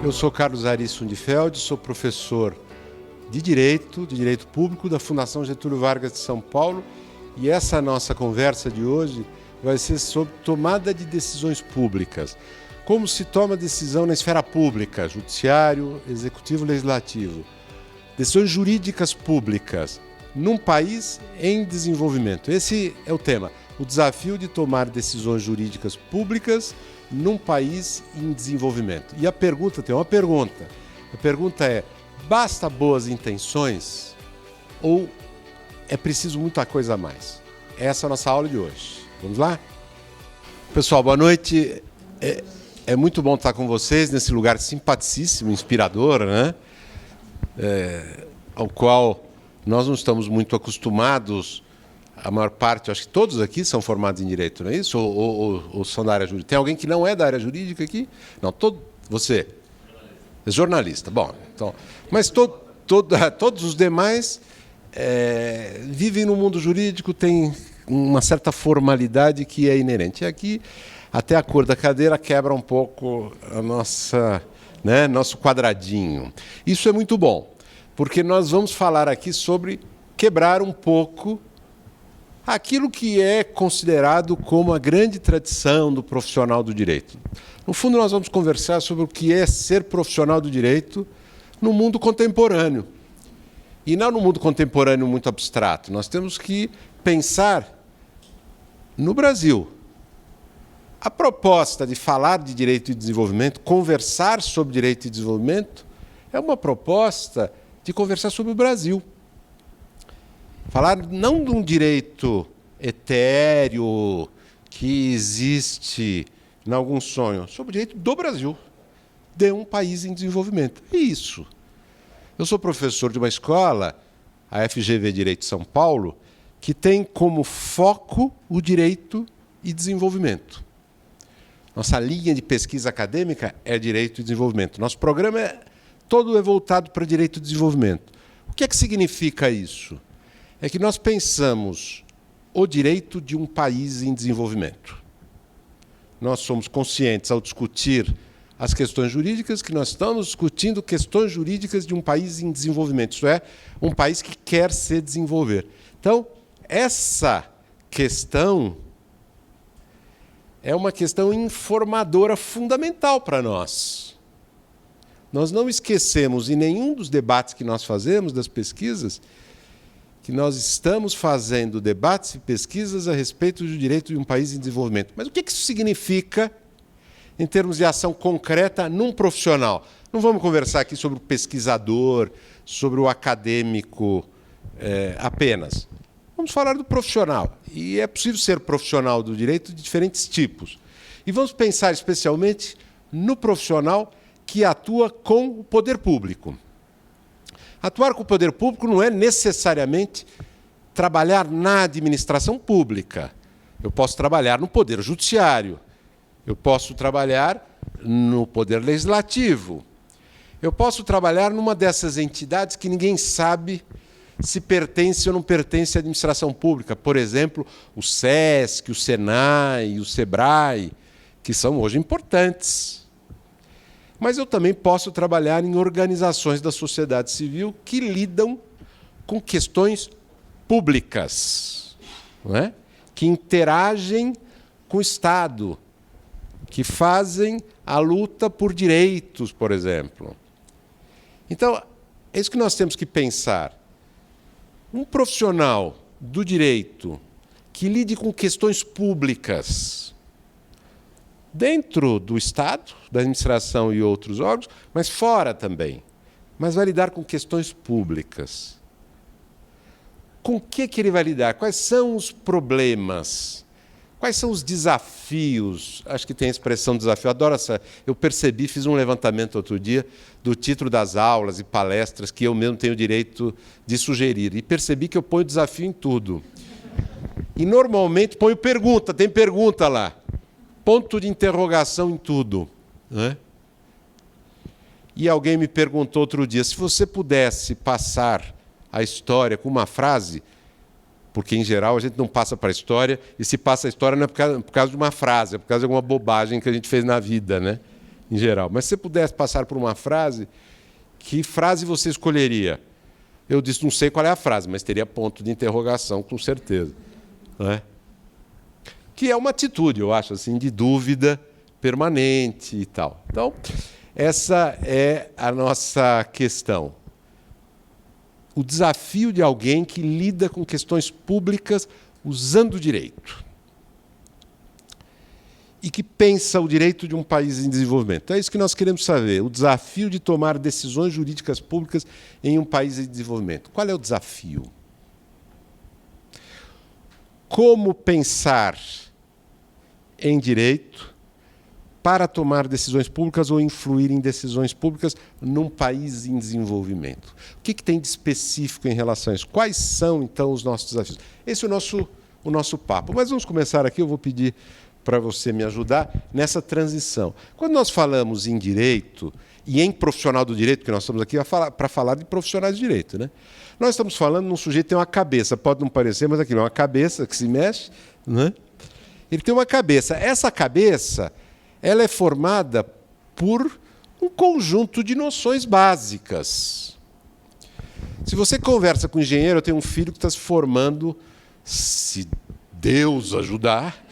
Eu sou Carlos Ari Sundfeld, sou professor de Direito Público da Fundação Getúlio Vargas de São Paulo, e essa nossa conversa de hoje vai ser sobre tomada de decisões públicas. Como se toma decisão na esfera pública, judiciário, executivo, legislativo. Decisões jurídicas públicas num país em desenvolvimento. Esse é o tema, o desafio de tomar decisões jurídicas públicas num país em desenvolvimento. E a pergunta, tem uma pergunta. A pergunta é, basta boas intenções ou é preciso muita coisa a mais? Essa é a nossa aula de hoje. Vamos lá? Pessoal, boa noite. É muito bom estar com vocês nesse lugar simpaticíssimo, inspirador, né? Ao qual nós não estamos muito acostumados. A maior parte, acho que todos aqui são formados em Direito, não é isso? Ou são da área jurídica? Tem alguém que não é da área jurídica aqui? Não, você? É jornalista. Bom, então, mas todos os demais vivem no mundo jurídico, têm uma certa formalidade que é inerente. E aqui, até a cor da cadeira quebra um pouco a nosso quadradinho. Isso é muito bom, porque nós vamos falar aqui sobre quebrar um pouco aquilo que é considerado como a grande tradição do profissional do direito. No fundo, nós vamos conversar sobre o que é ser profissional do direito no mundo contemporâneo. E não no mundo contemporâneo muito abstrato. Nós temos que pensar no Brasil. A proposta de falar de direito e desenvolvimento, conversar sobre direito e desenvolvimento, é uma proposta de conversar sobre o Brasil. Falar não de um direito etéreo que existe em algum sonho, sobre o direito do Brasil, de um país em desenvolvimento. É isso. Eu sou professor de uma escola, a FGV Direito de São Paulo, que tem como foco o direito e desenvolvimento. Nossa linha de pesquisa acadêmica é direito e desenvolvimento. Nosso programa todo é voltado para direito e desenvolvimento. O que é que significa isso? É que nós pensamos o direito de um país em desenvolvimento. Nós somos conscientes, ao discutir as questões jurídicas, que nós estamos discutindo questões jurídicas de um país em desenvolvimento, isto é, um país que quer se desenvolver. Então, essa questão é uma questão informadora fundamental para nós. Nós não esquecemos, em nenhum dos debates que nós fazemos, das pesquisas, que nós estamos fazendo debates e pesquisas a respeito do direito de um país em desenvolvimento. Mas o que isso significa em termos de ação concreta num profissional? Não vamos conversar aqui sobre o pesquisador, sobre o acadêmico apenas. Vamos falar do profissional. E é possível ser profissional do direito de diferentes tipos. E vamos pensar especialmente no profissional que atua com o poder público. Atuar com o poder público não é necessariamente trabalhar na administração pública. Eu posso trabalhar no poder judiciário, eu posso trabalhar no poder legislativo, eu posso trabalhar numa dessas entidades que ninguém sabe se pertence ou não pertence à administração pública. Por exemplo, o SESC, o SENAI, o SEBRAE, que são hoje importantes. Mas eu também posso trabalhar em organizações da sociedade civil que lidam com questões públicas, não é? Que interagem com o Estado, que fazem a luta por direitos, por exemplo. Então, é isso que nós temos que pensar. Um profissional do direito que lide com questões públicas, dentro do Estado, da administração e outros órgãos, mas fora também. Mas vai lidar com questões públicas. Com o que ele vai lidar? Quais são os problemas? Quais são os desafios? Acho que tem a expressão desafio. Adoro essa. Eu percebi, fiz um levantamento outro dia do título das aulas e palestras que eu mesmo tenho o direito de sugerir. E percebi que eu ponho desafio em tudo. E normalmente ponho pergunta, tem pergunta lá. Ponto de interrogação em tudo. Né? E alguém me perguntou outro dia, se você pudesse passar a história com uma frase, porque, em geral, a gente não passa para a história, e se passa a história não é por causa de uma frase, é por causa de alguma bobagem que a gente fez na vida. Né? em geral. Mas se você pudesse passar por uma frase, que frase você escolheria? Eu disse, não sei qual é a frase, mas teria ponto de interrogação, com certeza. Não é? Que é uma atitude, eu acho, assim, de dúvida permanente e tal. Então, essa é a nossa questão. O desafio de alguém que lida com questões públicas usando o direito. E que pensa o direito de um país em desenvolvimento. É isso que nós queremos saber, o desafio de tomar decisões jurídicas públicas em um país em desenvolvimento. Qual é o desafio? Como pensar em direito para tomar decisões públicas ou influir em decisões públicas num país em desenvolvimento? O que tem de específico em relação a isso? Quais são, então, os nossos desafios? Esse é o nosso papo. Mas vamos começar aqui, eu vou pedir para você me ajudar nessa transição. Quando nós falamos em direito, e em profissional do direito, que nós estamos aqui para falar de profissionais de direito, né? Nós estamos falando de um sujeito que tem uma cabeça, pode não parecer, mas aqui é uma cabeça que se mexe, né? Ele tem uma cabeça. Essa cabeça, ela é formada por um conjunto de noções básicas. Se você conversa com um engenheiro, eu tenho um filho que está se formando, se Deus ajudar,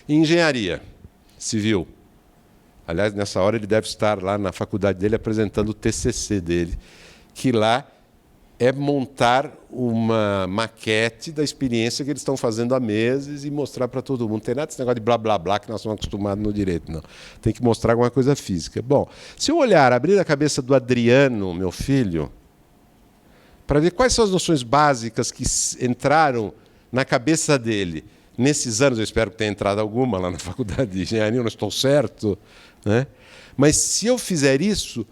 em engenharia civil. Aliás, nessa hora ele deve estar lá na faculdade dele apresentando o TCC dele, que lá é montar uma maquete da experiência que eles estão fazendo há meses e mostrar para todo mundo. Não tem nada desse negócio de blá, blá, blá que nós estamos acostumados no direito, não. Tem que mostrar alguma coisa física. Bom, se eu olhar, abrir a cabeça do Adriano, meu filho, para ver quais são as noções básicas que entraram na cabeça dele nesses anos, eu espero que tenha entrado alguma lá na faculdade de engenharia, eu não estou certo, né? Mas se eu fizer isso,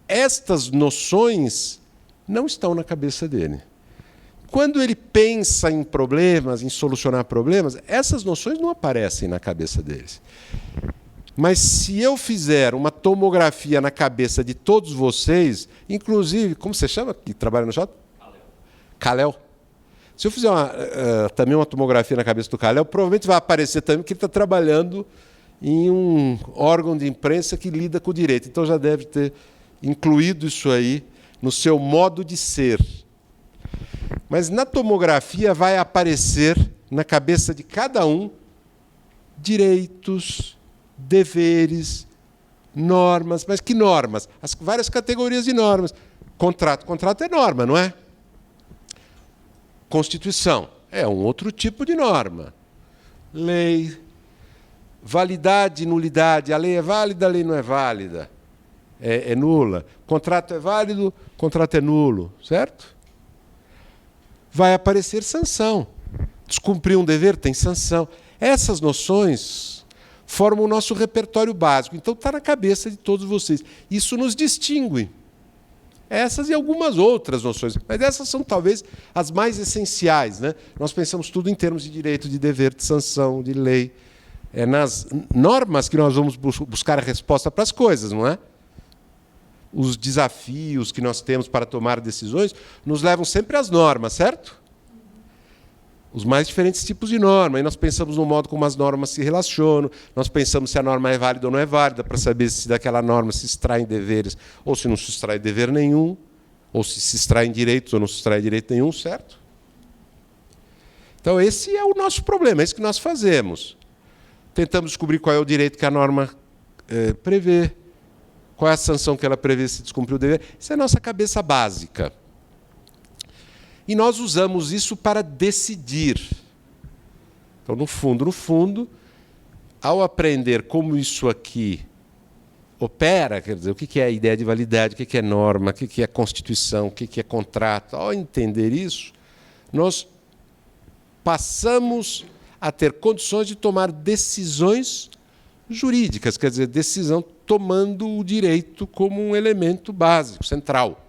estas noções não estão na cabeça dele. Quando ele pensa em problemas, em solucionar problemas, essas noções não aparecem na cabeça deles. Mas se eu fizer uma tomografia na cabeça de todos vocês, inclusive, como você chama que trabalha no shopping? Kalel. Se eu fizer também uma tomografia na cabeça do Kalel, provavelmente vai aparecer também que ele está trabalhando em um órgão de imprensa que lida com o direito. Então já deve ter incluído isso aí no seu modo de ser. Mas na tomografia vai aparecer na cabeça de cada um direitos, deveres, normas. Mas que normas? As várias categorias de normas. Contrato. Contrato é norma, não é? Constituição é um outro tipo de norma. Lei, validade, nulidade. A lei é válida, a lei não é válida. É nula. Contrato é válido, contrato é nulo, certo? Vai aparecer sanção. Descumprir um dever tem sanção. Essas noções formam o nosso repertório básico. Então está na cabeça de todos vocês. Isso nos distingue. Essas e algumas outras noções, mas essas são talvez as mais essenciais, né? Nós pensamos tudo em termos de direito, de dever, de sanção, de lei. É nas normas que nós vamos buscar a resposta para as coisas, não é? Os desafios que nós temos para tomar decisões nos levam sempre às normas, certo? Os mais diferentes tipos de norma. E nós pensamos no modo como as normas se relacionam, nós pensamos se a norma é válida ou não é válida, para saber se daquela norma se extraem deveres ou se não se extrai dever nenhum, ou se extraem direitos ou não se extrai direito nenhum, certo? Então esse é o nosso problema, é isso que nós fazemos. Tentamos descobrir qual é o direito que a norma prevê, qual é a sanção que ela prevê se descumprir o dever. Isso é a nossa cabeça básica. E nós usamos isso para decidir. Então, no fundo, ao aprender como isso aqui opera, quer dizer, o que é a ideia de validade, o que é norma, o que é Constituição, o que é contrato, ao entender isso, nós passamos a ter condições de tomar decisões jurídicas, quer dizer, decisão tomando o direito como um elemento básico, central.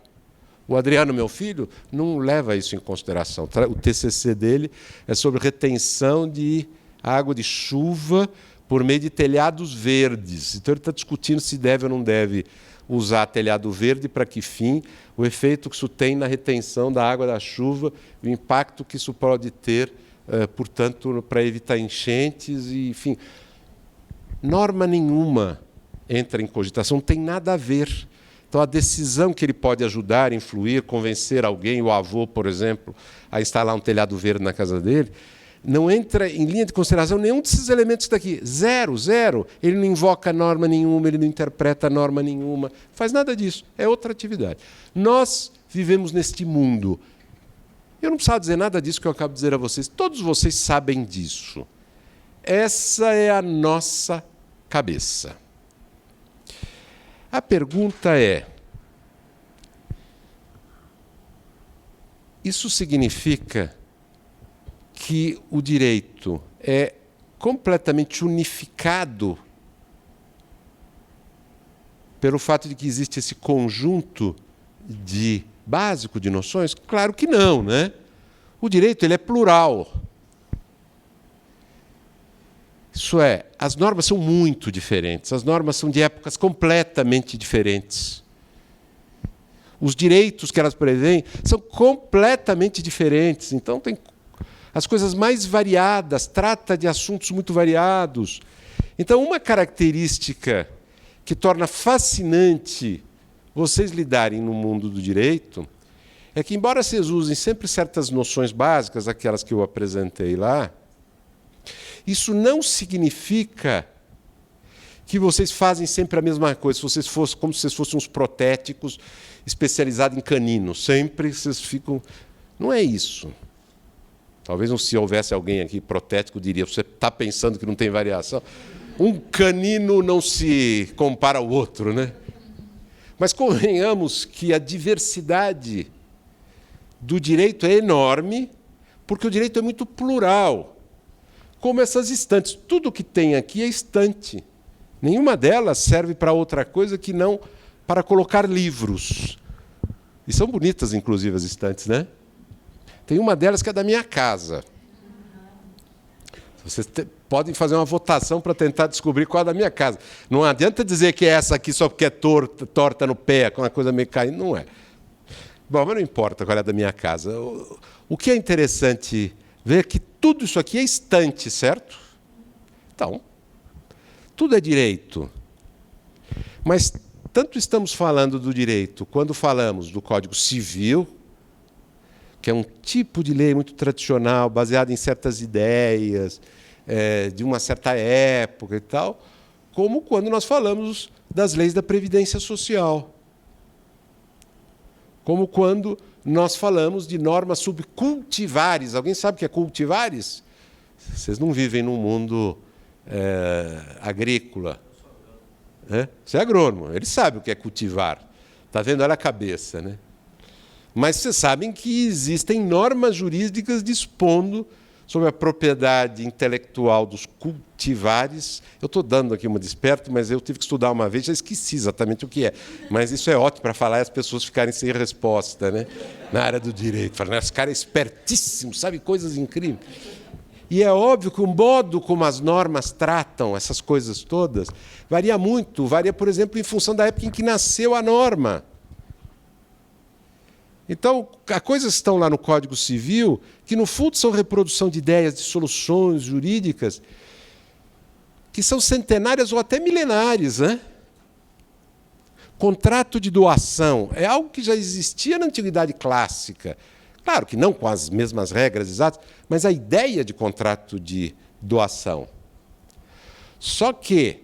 O Adriano, meu filho, não leva isso em consideração. O TCC dele é sobre retenção de água de chuva por meio de telhados verdes. Então ele está discutindo se deve ou não deve usar telhado verde, para que fim, o efeito que isso tem na retenção da água da chuva, o impacto que isso pode ter, portanto, para evitar enchentes, e, enfim. Norma nenhuma entra em cogitação, não tem nada a ver. Então, a decisão que ele pode ajudar, influir, convencer alguém, o avô, por exemplo, a instalar um telhado verde na casa dele, não entra em linha de consideração nenhum desses elementos daqui. Zero, zero. Ele não invoca norma nenhuma, ele não interpreta norma nenhuma, faz nada disso. É outra atividade. Nós vivemos neste mundo. Eu não precisava dizer nada disso que eu acabo de dizer a vocês. Todos vocês sabem disso. Essa é a nossa cabeça. A pergunta é: isso significa que o direito é completamente unificado pelo fato de que existe esse conjunto básico de noções? Claro que não, né? O direito ele é plural. Isso é, as normas são muito diferentes, as normas são de épocas completamente diferentes. Os direitos que elas prevêem são completamente diferentes. Então, tem as coisas mais variadas, trata de assuntos muito variados. Então, uma característica que torna fascinante vocês lidarem no mundo do direito é que, embora vocês usem sempre certas noções básicas, aquelas que eu apresentei lá, isso não significa que vocês fazem sempre a mesma coisa, como se vocês fossem uns protéticos especializados em caninos. Sempre vocês ficam... Não é isso. Talvez se houvesse alguém aqui protético, diria, você está pensando que não tem variação? Um canino não se compara ao outro, né? Mas convenhamos que a diversidade do direito é enorme, porque o direito é muito plural. Como essas estantes. Tudo que tem aqui é estante. Nenhuma delas serve para outra coisa que não para colocar livros. E são bonitas, inclusive, as estantes, né? Tem uma delas que é da minha casa. Vocês podem fazer uma votação para tentar descobrir qual é da minha casa. Não adianta dizer que é essa aqui só porque é torta no pé, com uma coisa meio caindo. Não é. Bom, mas não importa qual é da minha casa. O que é interessante ver é que tudo isso aqui é estante, certo? Então, tudo é direito. Mas tanto estamos falando do direito, quando falamos do Código Civil, que é um tipo de lei muito tradicional, baseado em certas ideias, de uma certa época e tal, como quando nós falamos das leis da Previdência Social. Como quando nós falamos de normas subcultivares. Alguém sabe o que é cultivares? Vocês não vivem num mundo agrícola. Você é agrônomo, ele sabe o que é cultivar. Está vendo? Olha a cabeça, né? Mas vocês sabem que existem normas jurídicas dispondo sobre a propriedade intelectual dos cultivares. Eu estou dando aqui uma de esperto, mas eu tive que estudar uma vez, já esqueci exatamente o que é. Mas isso é ótimo para falar e as pessoas ficarem sem resposta, né? Na área do direito. Falam, esse cara é espertíssimo, sabe coisas incríveis. E é óbvio que o modo como as normas tratam essas coisas todas varia muito. Varia, por exemplo, em função da época em que nasceu a norma. Então, há coisas que estão lá no Código Civil que, no fundo, são reprodução de ideias, de soluções jurídicas que são centenárias ou até milenares, né? Contrato de doação é algo que já existia na Antiguidade Clássica. Claro que não com as mesmas regras exatas, mas a ideia de contrato de doação. Só que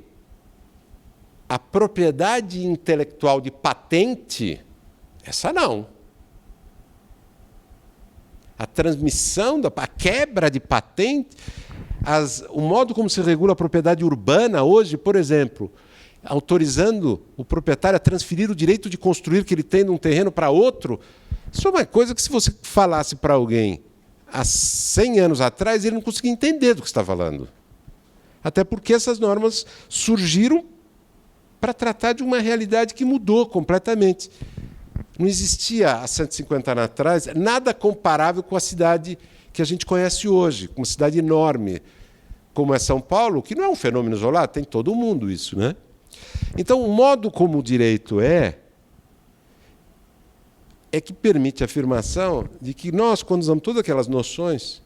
a propriedade intelectual de patente, essa não. A transmissão, a quebra de patente, o modo como se regula a propriedade urbana hoje, por exemplo, autorizando o proprietário a transferir o direito de construir que ele tem de um terreno para outro, isso é uma coisa que, se você falasse para alguém há 100 anos atrás, ele não conseguia entender do que está falando. Até porque essas normas surgiram para tratar de uma realidade que mudou completamente. Não existia, há 150 anos atrás, nada comparável com a cidade que a gente conhece hoje, uma cidade enorme, como é São Paulo, que não é um fenômeno isolado, tem todo mundo isso, né? Então, o modo como o direito é que permite a afirmação de que nós, quando usamos todas aquelas noções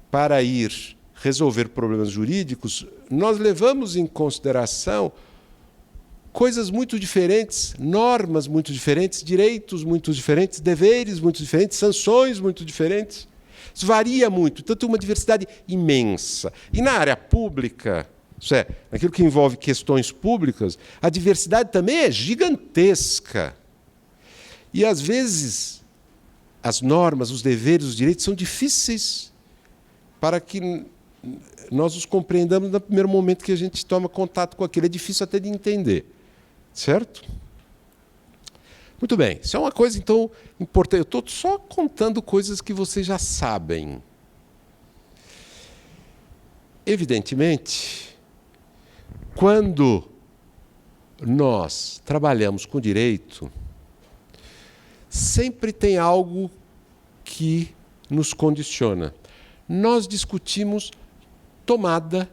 para ir resolver problemas jurídicos, nós levamos em consideração coisas muito diferentes, normas muito diferentes, direitos muito diferentes, deveres muito diferentes, sanções muito diferentes. Isso varia muito, então tem uma diversidade imensa. E na área pública, isso é, naquilo que envolve questões públicas, a diversidade também é gigantesca. E, às vezes, as normas, os deveres, os direitos são difíceis para que nós os compreendamos no primeiro momento que a gente toma contato com aquilo. É difícil até de entender. Certo? Muito bem. Isso é uma coisa, então, importante. Eu estou só contando coisas que vocês já sabem. Evidentemente, quando nós trabalhamos com direito, sempre tem algo que nos condiciona. Nós discutimos tomada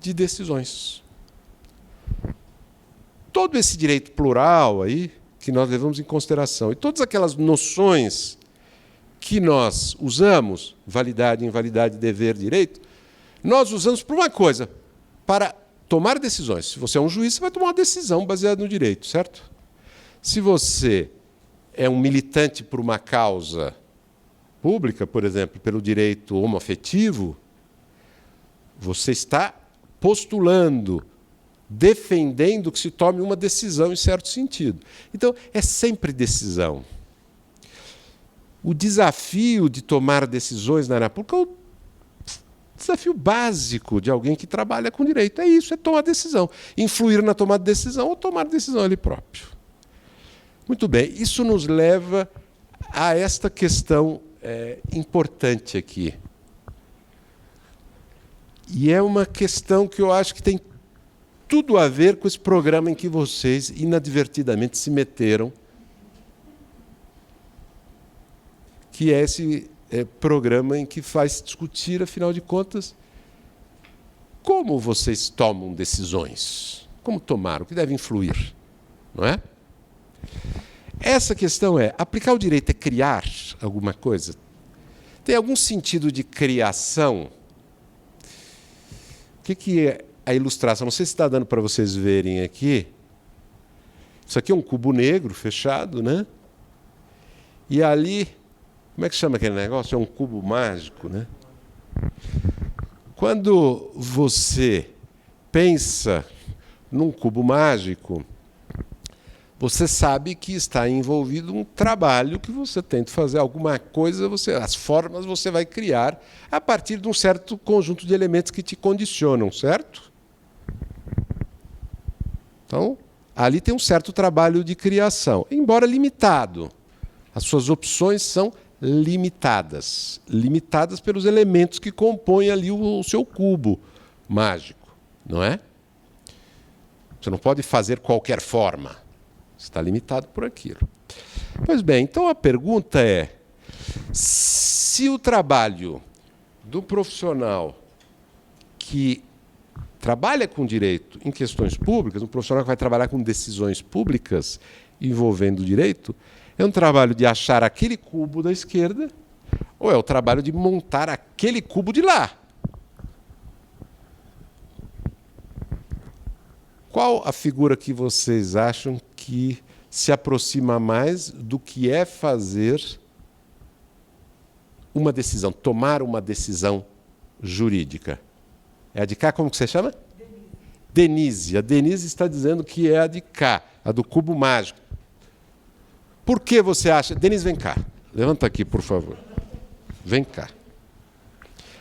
de decisões. Todo esse direito plural aí que nós levamos em consideração e todas aquelas noções que nós usamos, validade, invalidade, dever, direito, nós usamos para uma coisa, para tomar decisões. Se você é um juiz, você vai tomar uma decisão baseada no direito, certo? Se você é um militante por uma causa pública, por exemplo, pelo direito homoafetivo, você está postulando, defendendo que se tome uma decisão em certo sentido. Então, é sempre decisão. O desafio de tomar decisões na área pública é o desafio básico de alguém que trabalha com direito. É isso, é tomar decisão. Influir na tomada de decisão ou tomar decisão ele próprio. Muito bem, isso nos leva a esta questão importante aqui. E é uma questão que eu acho que tem tudo a ver com esse programa em que vocês inadvertidamente se meteram, que é esse programa em que faz discutir, afinal de contas, como vocês tomam decisões, como tomar, o que deve influir, não é? Essa questão é, aplicar o direito é criar alguma coisa? Tem algum sentido de criação? O que é a ilustração? Não sei se está dando para vocês verem aqui. Isso aqui é um cubo negro fechado, né? E ali, como é que chama aquele negócio? É um cubo mágico, né? Quando você pensa num cubo mágico, você sabe que está envolvido um trabalho que você tenta fazer alguma coisa, as formas você vai criar a partir de um certo conjunto de elementos que te condicionam, certo? Então, ali tem um certo trabalho de criação, embora limitado. As suas opções são limitadas, limitadas pelos elementos que compõem ali o seu cubo mágico, não é? Você não pode fazer qualquer forma. Está limitado por aquilo. Pois bem, então a pergunta é, se o trabalho do profissional que trabalha com direito em questões públicas, um profissional que vai trabalhar com decisões públicas envolvendo o direito, é um trabalho de achar aquele cubo da esquerda ou é o trabalho de montar aquele cubo de lá? Qual a figura que vocês acham que se aproxima mais do que é fazer uma decisão, tomar uma decisão jurídica? É a de cá, como que você chama? Denise. A Denise está dizendo que é a de cá, a do cubo mágico. Por que você acha? Denise, vem cá. Levanta aqui, por favor. Vem cá.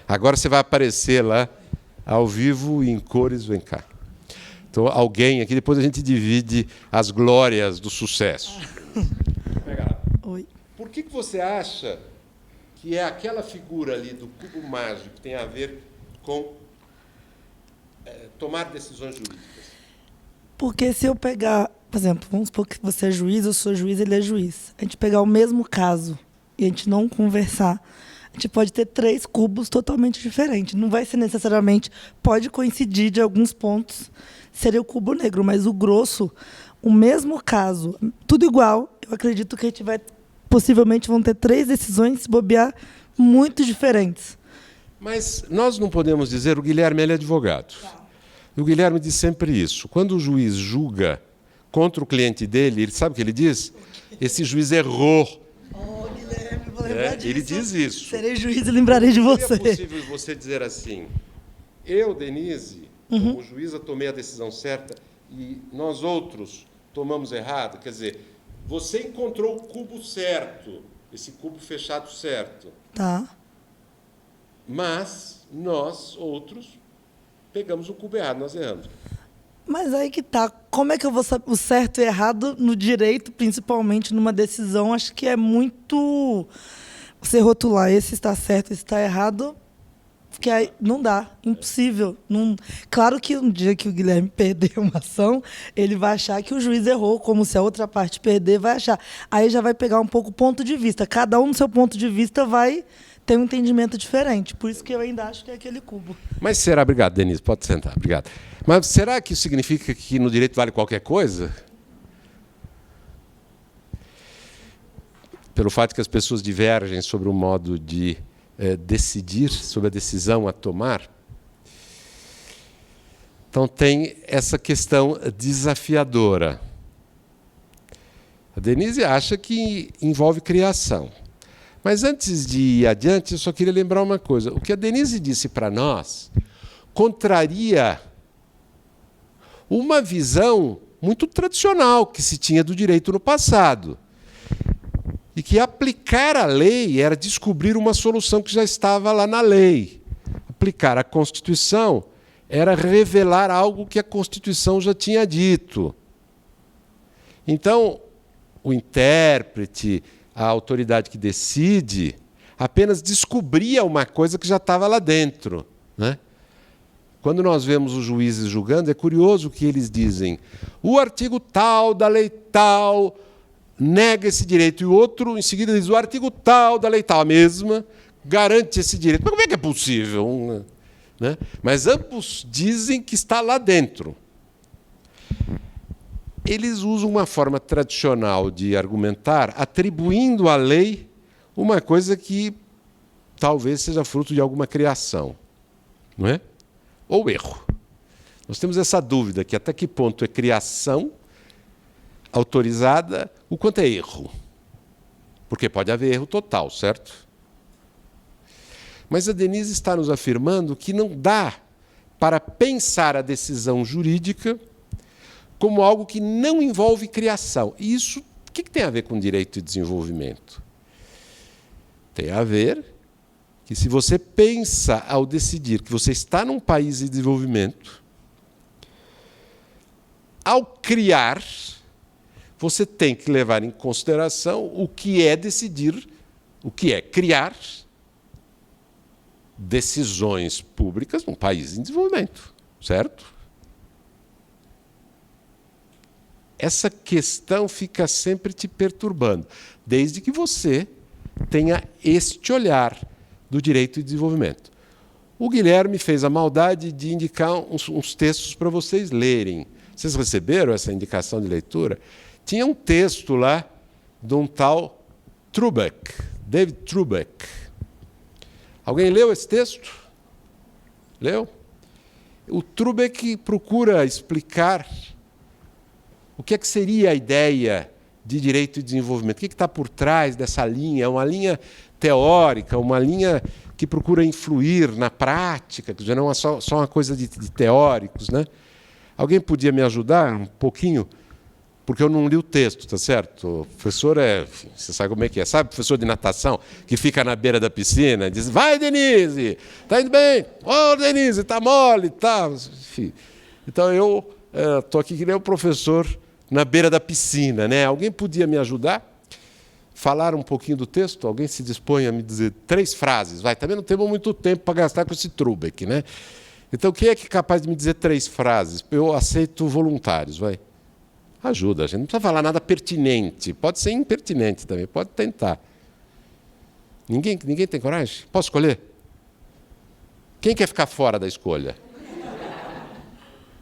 Agora você vai aparecer lá, ao vivo e em cores, vem cá. Então, alguém aqui, depois a gente divide as glórias do sucesso. Oi. Por que você acha que é aquela figura ali do cubo mágico que tem a ver com tomar decisões jurídicas? Porque se eu pegar, por exemplo, vamos supor que você é juiz, eu sou juiz, ele é juiz. A gente pegar o mesmo caso e a gente não conversar, a gente pode ter 3 cubos totalmente diferentes. Não vai ser necessariamente, pode coincidir de alguns pontos, seria o cubo negro, mas o grosso, o mesmo caso, tudo igual, eu acredito que a gente vai, possivelmente vão ter 3 decisões, se bobear, muito diferentes. Mas nós não podemos dizer, o Guilherme ele é advogado. E o Guilherme diz sempre isso. Quando o juiz julga contra o cliente dele, ele sabe o que ele diz? Esse juiz errou. Oh, Guilherme, vou lembrar disso. Ele diz isso. Serei juiz e lembrarei de você. Seria possível você dizer assim, eu, Denise, como juíza, tomei a decisão certa e nós outros tomamos errado? Quer dizer, você encontrou o cubo certo, esse cubo fechado certo. Tá. Mas nós, outros, pegamos o cubo errado, nós erramos. Mas aí que tá. Como é que eu vou saber o certo e errado no direito, principalmente numa decisão? Acho que é muito você rotular esse está certo, esse está errado, porque aí não dá, impossível. Não... Claro que um dia que o Guilherme perder uma ação, ele vai achar que o juiz errou, como se a outra parte perder, vai achar. Aí já vai pegar um pouco o ponto de vista. Cada um no seu ponto de vista vai ter um entendimento diferente. Por isso que eu ainda acho que é aquele cubo. Mas será, obrigado, Denise, pode sentar, obrigado. Mas será que isso significa que no direito vale qualquer coisa? Pelo fato que as pessoas divergem sobre o modo de decidir, sobre a decisão a tomar? Então tem essa questão desafiadora. A Denise acha que envolve criação. Mas antes de ir adiante, eu só queria lembrar uma coisa. O que a Denise disse para nós contraria uma visão muito tradicional que se tinha do direito no passado. E que aplicar a lei era descobrir uma solução que já estava lá na lei. Aplicar a Constituição era revelar algo que a Constituição já tinha dito. Então, o intérprete, a autoridade que decide, apenas descobria uma coisa que já estava lá dentro, né? Quando nós vemos os juízes julgando, é curioso que eles dizem o artigo tal da lei tal nega esse direito, e o outro, em seguida, diz o artigo tal da lei tal, a mesma, garante esse direito. Mas como é que é possível? Né? Mas ambos dizem que está lá dentro. Eles usam uma forma tradicional de argumentar, atribuindo à lei uma coisa que talvez seja fruto de alguma criação, não é? Ou erro. Nós temos essa dúvida, que até que ponto é criação autorizada, o quanto é erro. Porque pode haver erro total, certo? Mas a Denise está nos afirmando que não dá para pensar a decisão jurídica como algo que não envolve criação. E isso, o que tem a ver com direito e desenvolvimento? Tem a ver que se você pensa ao decidir que você está num país em desenvolvimento, ao criar, você tem que levar em consideração o que é decidir, o que é criar decisões públicas num país em desenvolvimento, certo? Essa questão fica sempre te perturbando, desde que você tenha este olhar do direito e desenvolvimento. O Guilherme fez a maldade de indicar uns textos para vocês lerem. Vocês receberam essa indicação de leitura? Tinha um texto lá de um tal Trubeck, David Trubeck. Alguém leu esse texto? Leu? O Trubeck procura explicar o que é que seria a ideia de direito e desenvolvimento. O que está por trás dessa linha? É uma linha teórica, uma linha que procura influir na prática, que já não é só uma coisa de teóricos, né? Alguém podia me ajudar um pouquinho? Porque eu não li o texto, tá certo? O professor você sabe como é que é, sabe? Professor de natação, que fica na beira da piscina, diz, vai, Denise, tá indo bem? Ô, Denise, tá mole, tá. Enfim. Então, eu estou aqui que nem o professor na beira da piscina, né? Alguém podia me ajudar? Falar um pouquinho do texto? Alguém se dispõe a me dizer 3 frases? Vai, também não temos muito tempo para gastar com esse Trubeck, né? Então, quem é que é capaz de me dizer 3 frases? Eu aceito voluntários, vai. Ajuda, a gente não precisa falar nada pertinente. Pode ser impertinente também, pode tentar. Ninguém tem coragem? Posso escolher? Quem quer ficar fora da escolha?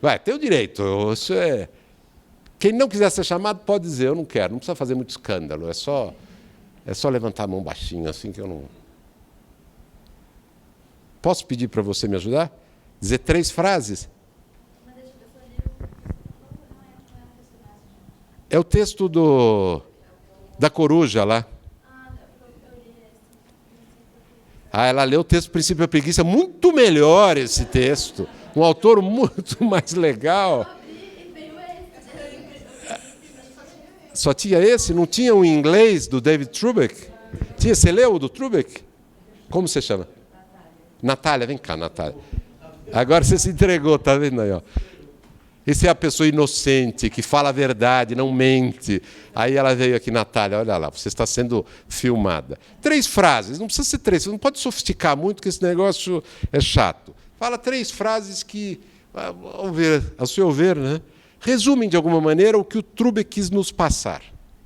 Vai, tem o direito. Isso é... Quem não quiser ser chamado pode dizer, eu não quero. Não precisa fazer muito escândalo. É só levantar a mão baixinho, assim que eu não... Posso pedir para você me ajudar? Dizer 3 frases? É o texto da coruja lá. Ah, ela leu o texto Princípio da Preguiça, muito melhor esse texto. Um autor muito mais legal. Só tinha esse? Não tinha um em inglês do David Trubeck? Tinha, você leu o do Trubeck? Como você chama? Natália, vem cá, Natália. Agora você se entregou, tá vendo aí, ó? Essa é a pessoa inocente, que fala a verdade, não mente. Aí ela veio aqui, Natália, olha lá, você está sendo filmada. 3 frases, não precisa ser 3, você não pode sofisticar muito, que esse negócio é chato. Fala 3 frases que, vamos ver, ao seu ver, né, resumem de alguma maneira o que o Trubeck quis nos passar.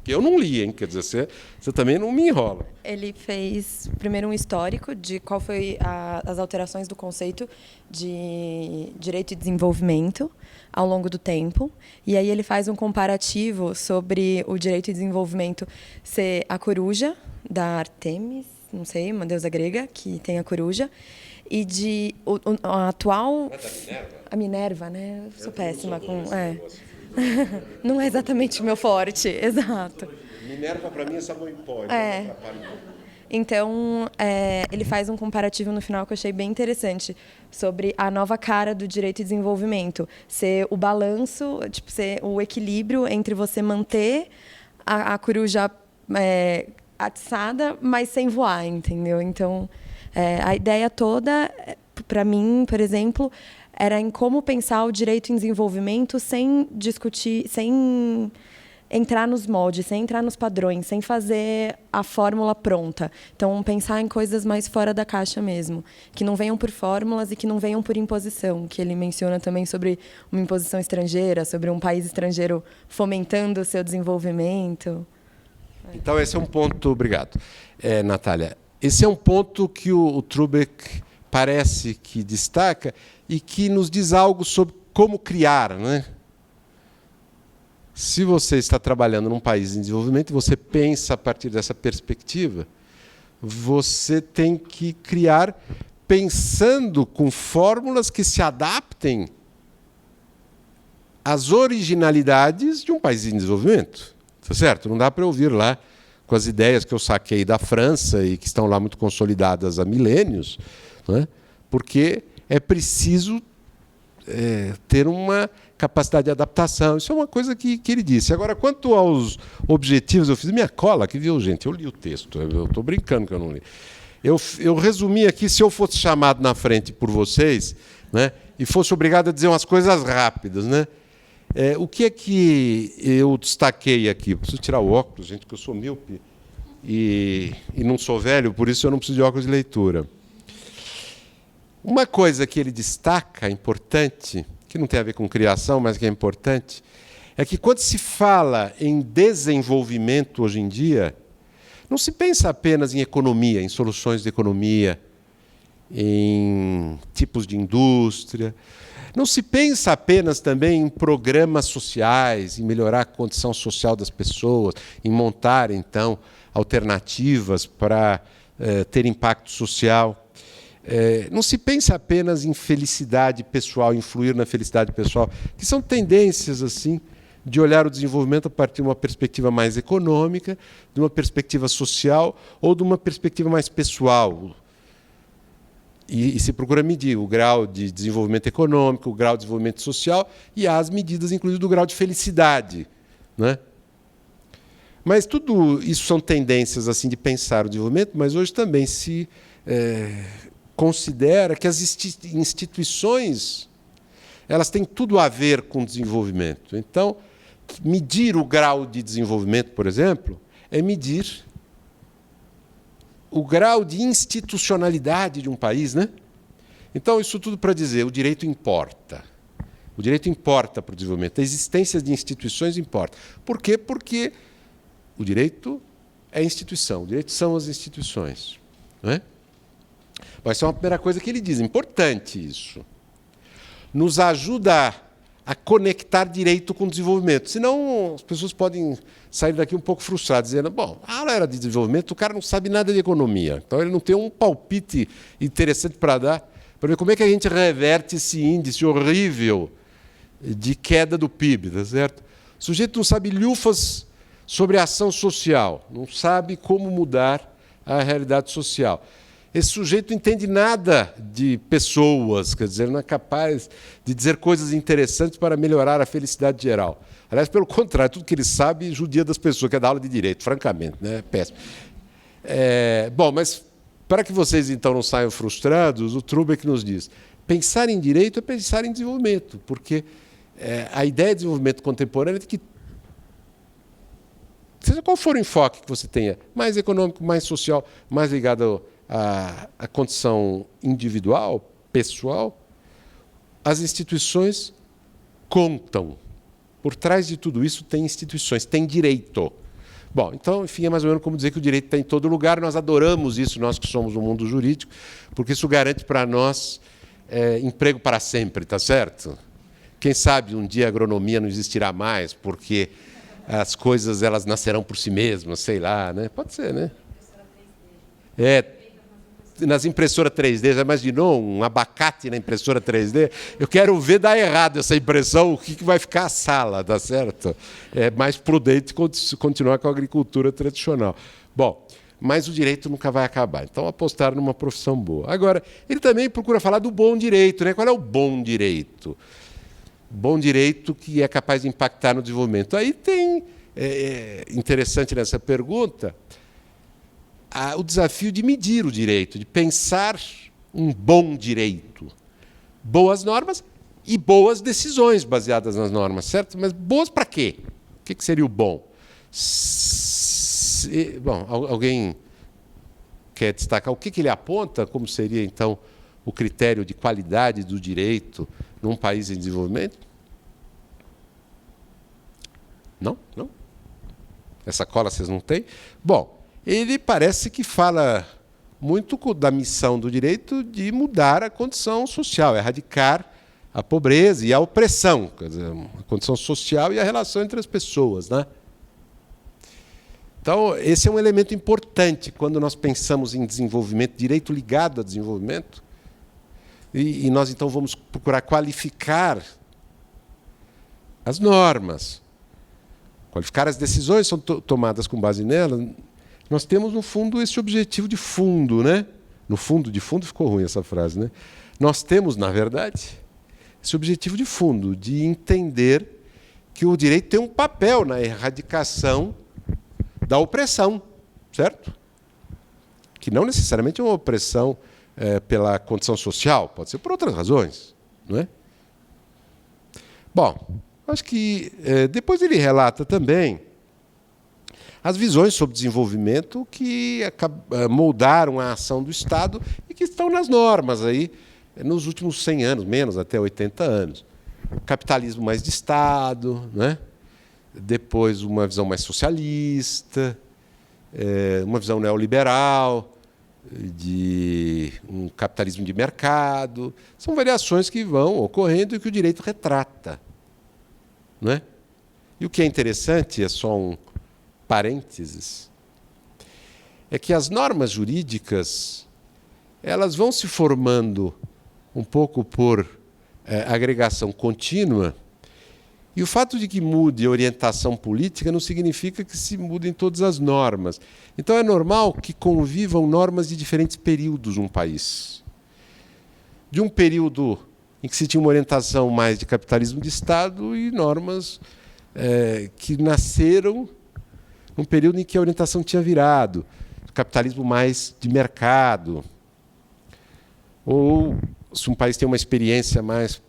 Eu não li, hein? Quer dizer, você também não me enrola. Ele fez primeiro um histórico de qual foi as alterações do conceito de direito e desenvolvimento ao longo do tempo. E aí ele faz um comparativo sobre o direito e desenvolvimento ser a coruja da Artemis, não sei, uma deusa grega que tem a coruja, e de a atual... A Minerva, né? Eu sou péssima com... Não é exatamente o meu forte, exato. Minerva, para mim, é sabão em pó. Então, ele faz um comparativo no final que eu achei bem interessante sobre a nova cara do direito e desenvolvimento. Ser o balanço, tipo, ser o equilíbrio entre você manter a coruja atiçada, mas sem voar, entendeu? Então, a ideia toda, para mim, por exemplo, era em como pensar o direito em desenvolvimento sem discutir, sem entrar nos moldes, sem entrar nos padrões, sem fazer a fórmula pronta. Então, pensar em coisas mais fora da caixa mesmo, que não venham por fórmulas e que não venham por imposição, que ele menciona também sobre uma imposição estrangeira, sobre um país estrangeiro fomentando o seu desenvolvimento. Então, esse é um ponto... Obrigado, Natália. Esse é um ponto que o Trubeck parece que destaca e que nos diz algo sobre como criar, né? Se você está trabalhando num país em desenvolvimento e você pensa a partir dessa perspectiva, você tem que criar pensando com fórmulas que se adaptem às originalidades de um país em desenvolvimento. Tá certo? Não dá para eu vir lá com as ideias que eu saquei da França e que estão lá muito consolidadas há milênios, né? Porque é preciso ter uma capacidade de adaptação. Isso é uma coisa que ele disse. Agora, quanto aos objetivos, eu fiz minha cola aqui, viu, gente? Eu li o texto, eu estou brincando que eu não li. Eu resumi aqui, se eu fosse chamado na frente por vocês, né, e fosse obrigado a dizer umas coisas rápidas, né? O que é que eu destaquei aqui? Preciso tirar o óculos, gente, que eu sou míope e não sou velho, por isso eu não preciso de óculos de leitura. Uma coisa que ele destaca, importante, que não tem a ver com criação, mas que é importante, é que quando se fala em desenvolvimento hoje em dia, não se pensa apenas em economia, em soluções de economia, em tipos de indústria. Não se pensa apenas também em programas sociais, em melhorar a condição social das pessoas, em montar, então, alternativas para ter impacto social. Não se pensa apenas em felicidade pessoal, influir na felicidade pessoal, que são tendências assim de olhar o desenvolvimento a partir de uma perspectiva mais econômica, de uma perspectiva social ou de uma perspectiva mais pessoal. E se procura medir o grau de desenvolvimento econômico, o grau de desenvolvimento social e as medidas, inclusive, do grau de felicidade, né? Mas tudo isso são tendências assim de pensar o desenvolvimento, mas hoje também se considera que as instituições elas têm tudo a ver com desenvolvimento. Então, medir o grau de desenvolvimento, por exemplo, é medir o grau de institucionalidade de um país, né? Então, isso tudo para dizer, o direito importa. O direito importa para o desenvolvimento. A existência de instituições importa. Por quê? Porque o direito é instituição. O direito são as instituições. Não é? Mas isso é uma primeira coisa que ele diz. Importante isso. Nos ajuda a conectar direito com desenvolvimento. Senão, as pessoas podem sair daqui um pouco frustradas, dizendo, bom, a aula era de desenvolvimento, o cara não sabe nada de economia. Então, ele não tem um palpite interessante para dar, para ver como é que a gente reverte esse índice horrível de queda do PIB, tá certo? O sujeito não sabe lufas sobre a ação social, não sabe como mudar a realidade social. Esse sujeito não entende nada de pessoas, quer dizer, não é capaz de dizer coisas interessantes para melhorar a felicidade geral. Aliás, pelo contrário, tudo que ele sabe judia das pessoas, que é da aula de direito, francamente, né? É péssimo. Bom, mas para que vocês então não saiam frustrados, o Trubek nos diz, pensar em direito é pensar em desenvolvimento, porque a ideia de desenvolvimento contemporâneo é de que, seja qual for o enfoque que você tenha, mais econômico, mais social, mais ligado à condição individual, pessoal, as instituições contam. Por trás de tudo isso tem instituições, tem direito. Bom, então, enfim, é mais ou menos como dizer que o direito está em todo lugar. Nós adoramos isso, nós que somos um mundo jurídico, porque isso garante para nós emprego para sempre, tá certo? Quem sabe um dia a agronomia não existirá mais, porque as coisas elas nascerão por si mesmas, sei lá, né? Pode ser, né? Nas impressoras 3D, já imaginou um abacate na impressora 3D? Eu quero ver dar errado essa impressão, o que vai ficar a sala, tá certo? É mais prudente continuar com a agricultura tradicional. Bom, mas o direito nunca vai acabar, então apostar numa profissão boa. Agora, ele também procura falar do bom direito, né? Qual é o bom direito? Bom direito que é capaz de impactar no desenvolvimento. Aí tem, interessante nessa pergunta, o desafio de medir o direito, de pensar um bom direito. Boas normas e boas decisões baseadas nas normas, certo? Mas boas para quê? O que seria o bom? Bom, alguém quer destacar o que ele aponta como seria, então, o critério de qualidade do direito num país em desenvolvimento? Não? Não? Essa cola vocês não têm? Bom, ele parece que fala muito da missão do direito de mudar a condição social, erradicar a pobreza e a opressão, quer dizer, a condição social e a relação entre as pessoas, né? Então, esse é um elemento importante quando nós pensamos em desenvolvimento, direito ligado a desenvolvimento, e nós então vamos procurar qualificar as normas, qualificar as decisões que são tomadas com base nelas. Nós temos, no fundo, esse objetivo de fundo, né? No fundo, de fundo ficou ruim essa frase, né? Nós temos, na verdade, esse objetivo de fundo, de entender que o direito tem um papel na erradicação da opressão, certo? Que não necessariamente é uma opressão pela condição social, pode ser por outras razões, não é? Bom, acho que depois ele relata também as visões sobre desenvolvimento que moldaram a ação do Estado e que estão nas normas aí nos últimos 100 anos, menos até 80 anos. Capitalismo mais de Estado, né? Depois uma visão mais socialista, uma visão neoliberal, de um capitalismo de mercado. São variações que vão ocorrendo e que o direito retrata, não é? E o que é interessante, é só um parênteses, é que as normas jurídicas elas vão se formando um pouco por agregação contínua, e o fato de que mude a orientação política não significa que se mudem todas as normas. Então é normal que convivam normas de diferentes períodos num país. De um período em que se tinha uma orientação mais de capitalismo de Estado e normas que nasceram num período em que a orientação tinha virado, capitalismo mais de mercado. Ou, se um país tem uma experiência mais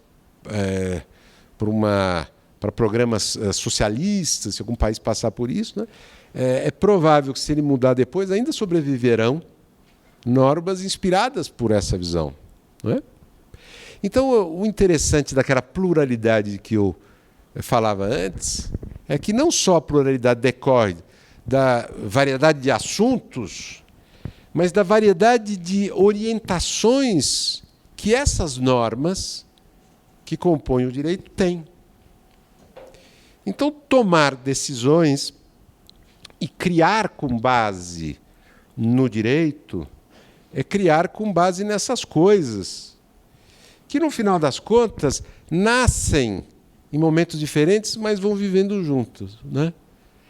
para programas socialistas, se algum país passar por isso, né, é provável que, se ele mudar depois, ainda sobreviverão normas inspiradas por essa visão, não é? Então, o interessante daquela pluralidade que eu falava antes é que não só a pluralidade decorre da variedade de assuntos, mas da variedade de orientações que essas normas que compõem o direito têm. Então, tomar decisões e criar com base no direito é criar com base nessas coisas, que, no final das contas, nascem em momentos diferentes, mas vão vivendo juntos, né?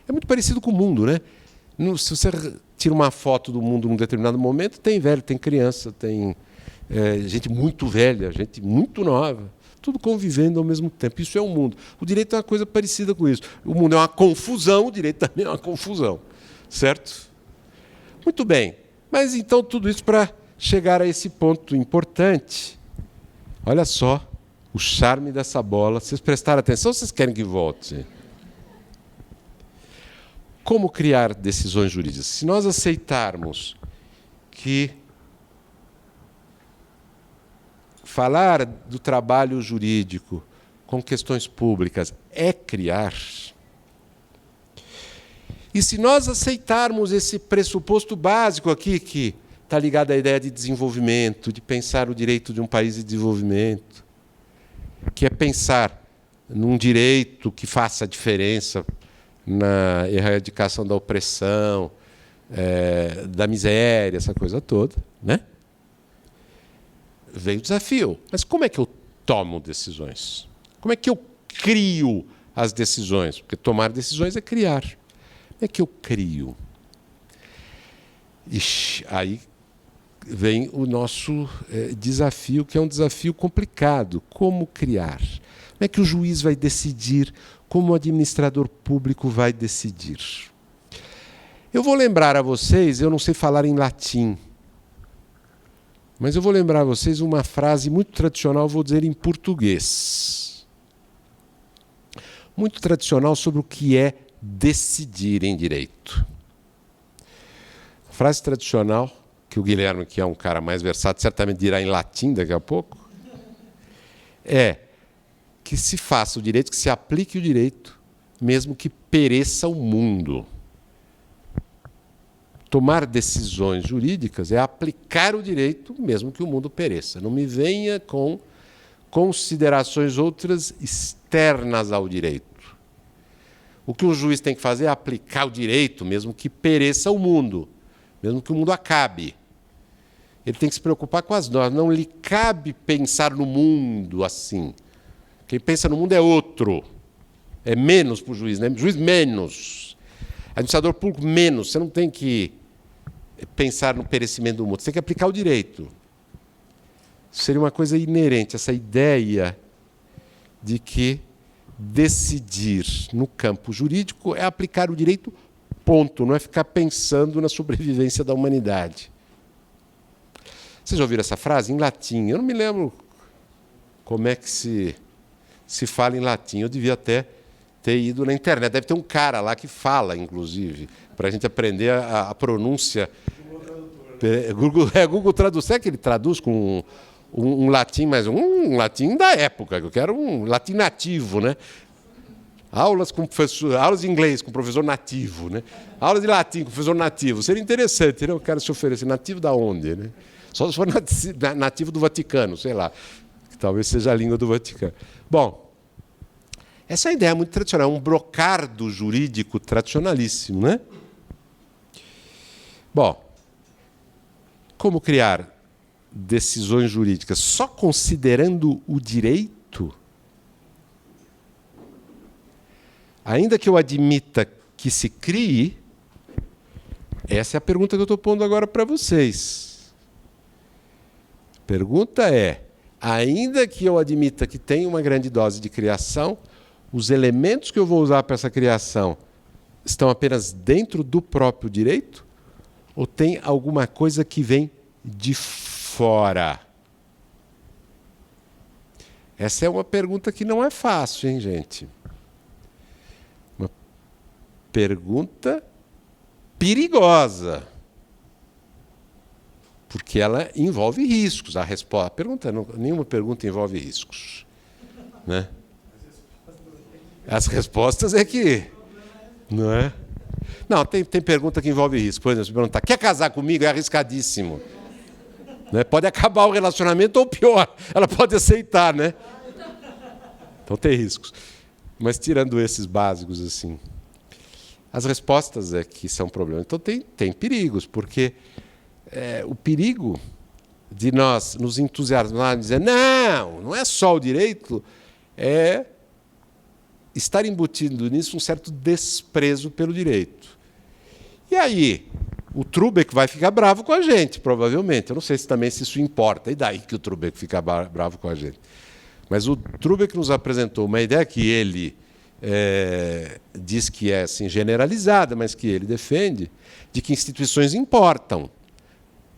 É muito parecido com o mundo, né? Se você tira uma foto do mundo num determinado momento, tem velho, tem criança, tem gente muito velha, gente muito nova, tudo convivendo ao mesmo tempo. Isso é o mundo. O direito é uma coisa parecida com isso. O mundo é uma confusão, o direito também é uma confusão. Certo? Muito bem. Mas então tudo isso para chegar a esse ponto importante. Olha só o charme dessa bola. Vocês prestaram atenção ou vocês querem que volte? Como criar decisões jurídicas? Se nós aceitarmos que falar do trabalho jurídico com questões públicas é criar, e se nós aceitarmos esse pressuposto básico aqui, que está ligado à ideia de desenvolvimento, de pensar o direito de um país de desenvolvimento, que é pensar num direito que faça diferença na erradicação da opressão, da miséria, essa coisa toda, né? Veio o desafio. Mas como é que eu tomo decisões? Como é que eu crio as decisões? Porque tomar decisões é criar. Como é que eu crio? Ixi, aí vem o nosso desafio, que é um desafio complicado. Como criar? Como é que o juiz vai decidir? Como o administrador público vai decidir? Eu vou lembrar a vocês, eu não sei falar em latim, mas eu vou lembrar a vocês uma frase muito tradicional, vou dizer em português. Muito tradicional sobre o que é decidir em direito. A frase tradicional, que o Guilherme, que é um cara mais versado, certamente dirá em latim daqui a pouco, é que se faça o direito, que se aplique o direito, mesmo que pereça o mundo. Tomar decisões jurídicas é aplicar o direito, mesmo que o mundo pereça. Não me venha com considerações outras externas ao direito. O que um juiz tem que fazer é aplicar o direito, mesmo que pereça o mundo, mesmo que o mundo acabe. Ele tem que se preocupar com as normas. Não lhe cabe pensar no mundo assim. Quem pensa no mundo é outro. É menos para o juiz, né? Juiz menos. Administrador público menos. Você não tem que pensar no perecimento do mundo. Você tem que aplicar o direito. Seria uma coisa inerente, essa ideia de que decidir no campo jurídico é aplicar o direito, ponto. Não é ficar pensando na sobrevivência da humanidade. Vocês já ouviram essa frase? Em latim. Eu não me lembro como é que se fala em latim. Eu devia até ter ido na internet. Deve ter um cara lá que fala, inclusive, para a gente aprender a pronúncia. Google Tradutor. É que ele traduz com um latim, mas um latim da época, que eu quero um latim nativo, né? Aulas de inglês com professor nativo, né? Aulas de latim com professor nativo. Seria interessante, né? O cara se oferecer. Nativo da onde, né? Só se for nativo do Vaticano, sei lá. Que talvez seja a língua do Vaticano. Bom, essa é a ideia muito tradicional, um brocardo jurídico tradicionalíssimo, né? Bom, como criar decisões jurídicas só considerando o direito? Ainda que eu admita que se crie, essa é a pergunta que eu estou pondo agora para vocês. A pergunta é, ainda que eu admita que tem uma grande dose de criação, os elementos que eu vou usar para essa criação estão apenas dentro do próprio direito? Ou tem alguma coisa que vem de fora? Essa é uma pergunta que não é fácil, hein, gente? Uma pergunta perigosa. Porque ela envolve riscos. A pergunta, nenhuma pergunta envolve riscos. Né? As respostas é que... Não é? Não, tem pergunta que envolve risco. Por exemplo, se perguntar, quer casar comigo? É arriscadíssimo. Né? Pode acabar o relacionamento ou pior, ela pode aceitar, né? Então tem riscos. Mas tirando esses básicos, assim, as respostas é que são problema. Então tem perigos, porque o perigo de nós nos entusiasmar e dizer não é só o direito, é estar embutido nisso um certo desprezo pelo direito. E aí, o Trubek vai ficar bravo com a gente, provavelmente. Eu não sei se isso importa. E daí que o Trubek fica bravo com a gente? Mas o Trubek nos apresentou uma ideia que ele diz que é assim, generalizada, mas que ele defende, de que instituições importam.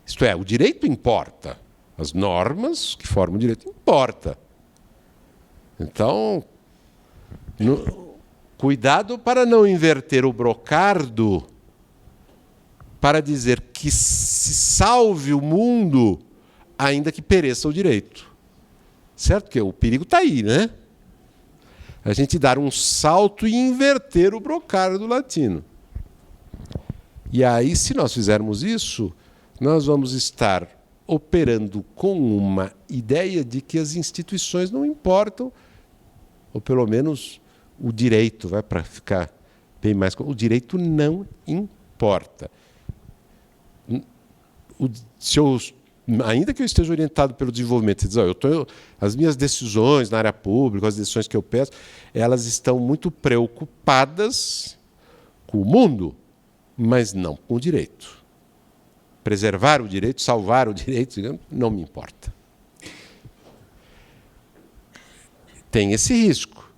Isto é, o direito importa. As normas que formam o direito importam. Então, cuidado para não inverter o brocardo para dizer que se salve o mundo, ainda que pereça o direito. Certo? Porque o perigo está aí, né? A gente dar um salto e inverter o brocardo latino. E aí, se nós fizermos isso, nós vamos estar operando com uma ideia de que as instituições não importam, ou pelo menos o direito, vai para ficar bem mais... O direito não importa. Ainda que eu esteja orientado pelo desenvolvimento, as minhas decisões na área pública, as decisões que eu peço, elas estão muito preocupadas com o mundo, mas não com o direito. Preservar o direito, salvar o direito, digamos, não me importa. Tem esse risco.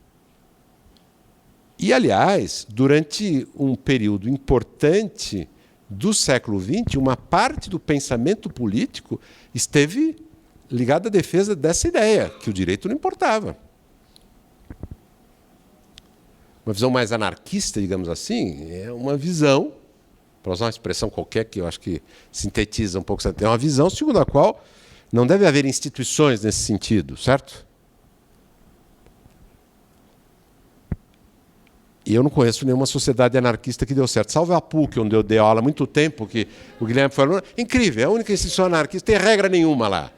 E, aliás, durante um período importante do século XX, uma parte do pensamento político esteve ligada à defesa dessa ideia, que o direito não importava. Uma visão mais anarquista, digamos assim, é uma visão, para usar uma expressão qualquer que eu acho que sintetiza um pouco, é uma visão segundo a qual não deve haver instituições nesse sentido, certo? E eu não conheço nenhuma sociedade anarquista que deu certo. Salve a PUC, onde eu dei aula há muito tempo, que o Guilherme falou, incrível, é a única instituição anarquista, não tem regra nenhuma lá.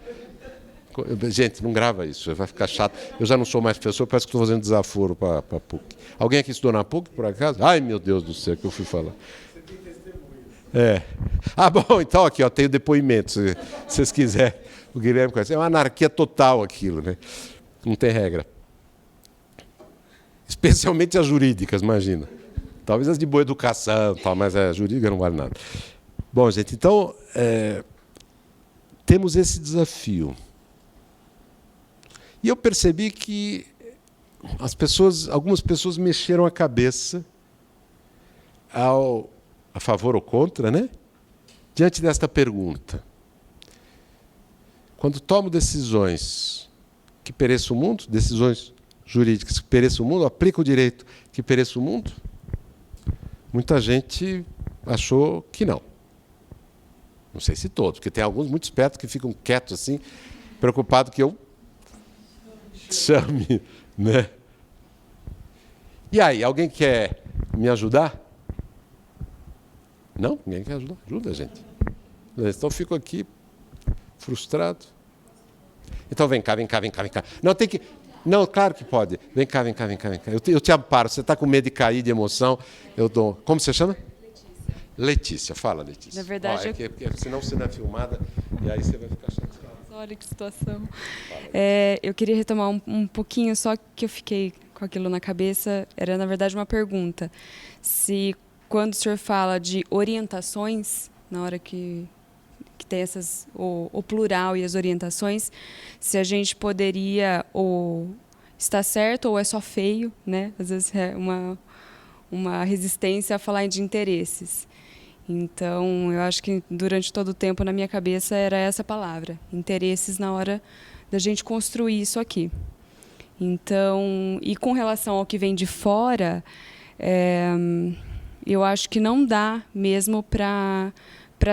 Gente, não grava isso, vai ficar chato. Eu já não sou mais professor, parece que estou fazendo desaforo para a PUC. Alguém aqui estudou na PUC, por acaso? Ai, meu Deus do céu, que eu fui falar. Você tem testemunho. Ah, bom, então aqui, tenho depoimento, se vocês quiserem. O Guilherme conhece. É uma anarquia total aquilo, né? Não tem regra. Especialmente as jurídicas, imagina. Talvez as de boa educação, mas a jurídica não vale nada. Bom, gente, então, temos esse desafio. E eu percebi que algumas pessoas mexeram a cabeça a favor ou contra, né? Diante desta pergunta. Quando tomo decisões que pereça o mundo, decisões jurídicas que pereça o mundo, aplica o direito que pereça o mundo? Muita gente achou que não. Não sei se todos, porque tem alguns muito espertos que ficam quietos assim, preocupados que eu chame, né? E aí, alguém quer me ajudar? Não? Ninguém quer ajudar? Ajuda, gente. Então eu fico aqui frustrado. Então vem cá. Não, tem que... Não, claro que pode. Vem cá. Eu te amparo. Você está com medo de cair de emoção. Eu dou. Como você chama? Letícia. Fala, Letícia. Na verdade, senão você não é filmada e aí você vai ficar chateada. Olha que situação. Eu queria retomar um pouquinho, só que eu fiquei com aquilo na cabeça. Era, na verdade, uma pergunta. Se, quando o senhor fala de orientações, na hora que tem o plural e as orientações, se a gente poderia, ou está certo ou é só feio, né? Às vezes é uma resistência a falar de interesses. Então, eu acho que durante todo o tempo na minha cabeça era essa palavra, interesses, na hora da gente construir isso aqui. Então, e com relação ao que vem de fora, eu acho que não dá mesmo para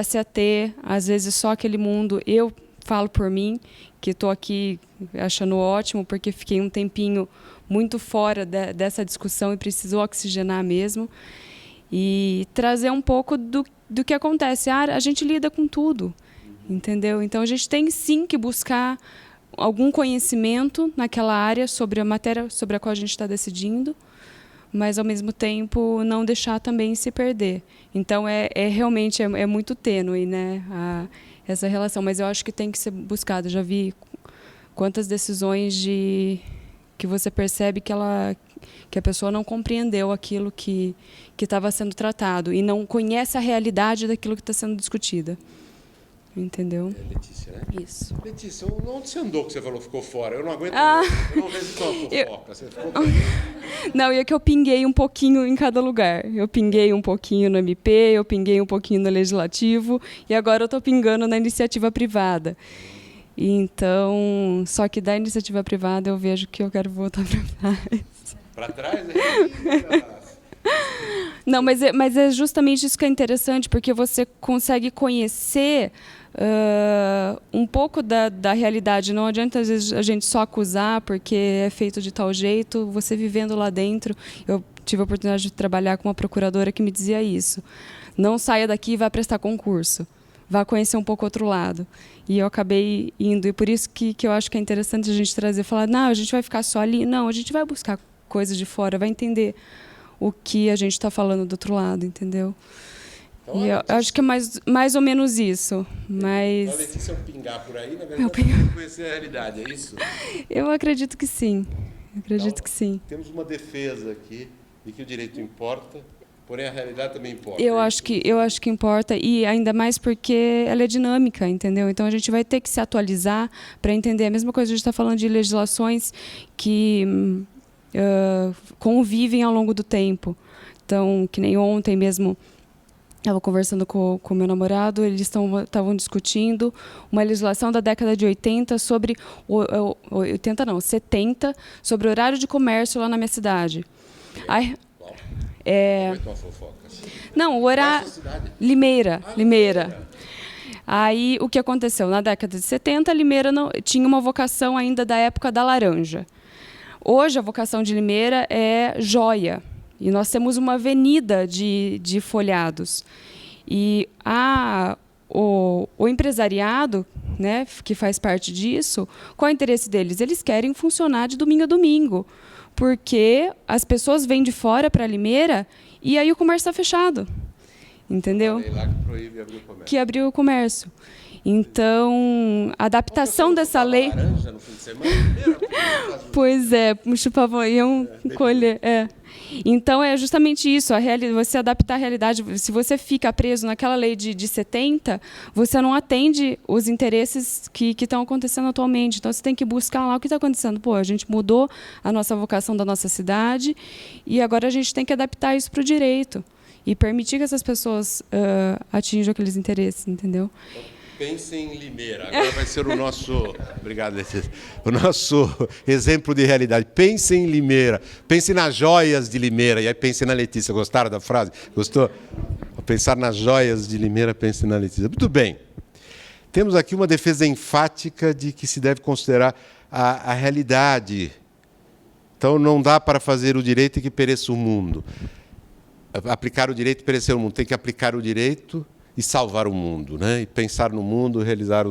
se ater, às vezes, só aquele mundo. Eu falo por mim, que estou aqui achando ótimo, porque fiquei um tempinho muito fora dessa discussão e preciso oxigenar mesmo. E trazer um pouco do que acontece. A gente lida com tudo, entendeu? Então, a gente tem, sim, que buscar algum conhecimento naquela área sobre a matéria sobre a qual a gente está decidindo, mas ao mesmo tempo não deixar também se perder. Então realmente é muito tênue, né, essa relação, mas eu acho que tem que ser buscado. Já vi quantas decisões que você percebe que a pessoa não compreendeu aquilo que estava sendo tratado e não conhece a realidade daquilo que está sendo discutida. Entendeu? Letícia, né? Isso. Letícia, onde você andou que você falou que ficou fora? Eu não aguento. Eu não vejo só fofoca. Você ficou... Não, e é que eu pinguei um pouquinho em cada lugar. Eu pinguei um pouquinho no MP, eu pinguei um pouquinho no Legislativo e agora eu estou pingando na iniciativa privada. Então, só que da iniciativa privada eu vejo que eu quero voltar para trás. Para trás? É... Não, mas é justamente isso que é interessante, porque você consegue conhecer um pouco da realidade. Não adianta, às vezes, a gente só acusar porque é feito de tal jeito. Você vivendo lá dentro, eu tive a oportunidade de trabalhar com uma procuradora que me dizia isso. Não saia daqui e vá prestar concurso. Vá conhecer um pouco o outro lado. E eu acabei indo. E por isso que eu acho que é interessante a gente trazer, falar, não, a gente vai ficar só ali. Não, a gente vai buscar coisas de fora, vai entender o que a gente está falando do outro lado, entendeu? Então, e eu acho que é mais ou menos isso. Mas... A Letícia pingar por aí, na verdade, para conhecer a realidade, é isso? Eu acredito que sim. Acredito que sim. Temos uma defesa aqui de que o direito importa, porém a realidade também importa. Eu acho que importa, e ainda mais porque ela é dinâmica, entendeu? Então a gente vai ter que se atualizar para entender. A mesma coisa, a gente está falando de legislações que convivem ao longo do tempo. Então, que nem ontem mesmo, estava conversando com o meu namorado, eles estavam discutindo uma legislação da década de 80 sobre 70, sobre horário de comércio lá na minha cidade. Aí, não, o horário... Limeira. Aí, o que aconteceu? Na década de 70, Limeira não, tinha uma vocação ainda da época da laranja. Hoje, a vocação de Limeira é joia. E nós temos uma avenida de folhados. E o empresariado, né, que faz parte disso, qual é o interesse deles? Eles querem funcionar de domingo a domingo. Porque as pessoas vêm de fora para Limeira e aí o comércio está fechado. Entendeu? A lei lá que proíbe abrir o comércio. Que abriu o comércio. Então, a adaptação dessa lei... Laranja no fim de semana? Pois é, chupavam, iam colher. Então, é justamente isso, você adaptar a realidade. Se você fica preso naquela lei de 70, você não atende os interesses que estão acontecendo atualmente. Então, você tem que buscar lá o que está acontecendo. Pô, a gente mudou a nossa vocação da nossa cidade e agora a gente tem que adaptar isso para o direito e permitir que essas pessoas atinjam aqueles interesses, entendeu? Pense em Limeira. Agora vai ser o nosso... Obrigado, Letícia. O nosso exemplo de realidade. Pense em Limeira. Pense nas joias de Limeira. E aí pense na Letícia. Gostaram da frase? Gostou? Ao pensar nas joias de Limeira, pense na Letícia. Muito bem. Temos aqui uma defesa enfática de que se deve considerar a realidade. Então, não dá para fazer o direito e que pereça o mundo. Aplicar o direito e perecer o mundo. Tem que aplicar o direito e salvar o mundo, né? E pensar no mundo, realizar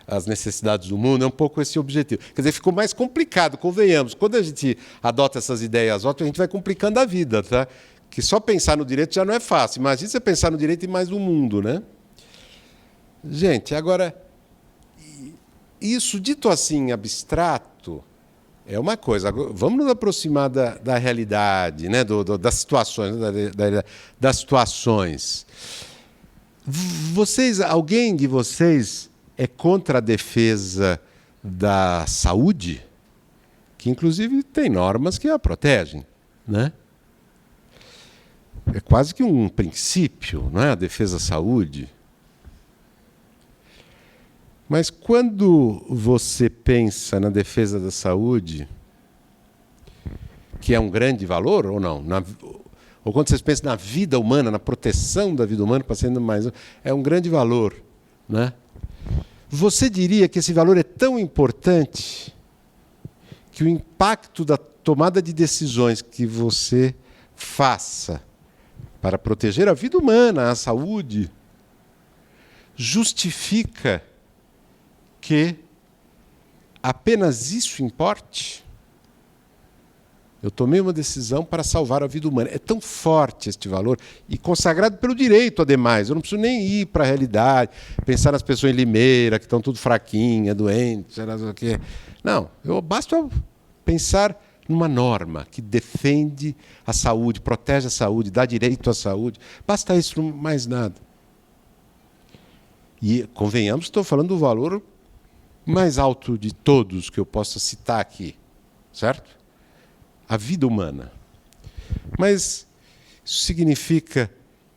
as necessidades do mundo, é um pouco esse objetivo. Quer dizer, ficou mais complicado, convenhamos. Quando a gente adota essas ideias ótimas, a gente vai complicando a vida, tá? Que só pensar no direito já não é fácil. Imagina você pensar no direito e mais no mundo, né? Gente, agora, isso dito assim, abstrato, é uma coisa. Vamos nos aproximar da realidade, né? Das situações, das situações. Alguém de vocês é contra a defesa da saúde? Que, inclusive, tem normas que a protegem, né? É quase que um princípio, não é? A defesa da saúde. Mas quando você pensa na defesa da saúde, que é um grande valor ou não? Ou quando vocês pensam na vida humana, na proteção da vida humana, passando mais, é um grande valor, né? Você diria que esse valor é tão importante que o impacto da tomada de decisões que você faça para proteger a vida humana, a saúde, justifica que apenas isso importe? Eu tomei uma decisão para salvar a vida humana. É tão forte este valor e consagrado pelo direito, ademais. Eu não preciso nem ir para a realidade, pensar nas pessoas em Limeira, que estão tudo fraquinhas, doentes, sei lá o quê. Não, basta pensar numa norma que defende a saúde, protege a saúde, dá direito à saúde. Basta isso, mais nada. E, convenhamos, estou falando do valor mais alto de todos que eu possa citar aqui, certo? A vida humana. Mas isso significa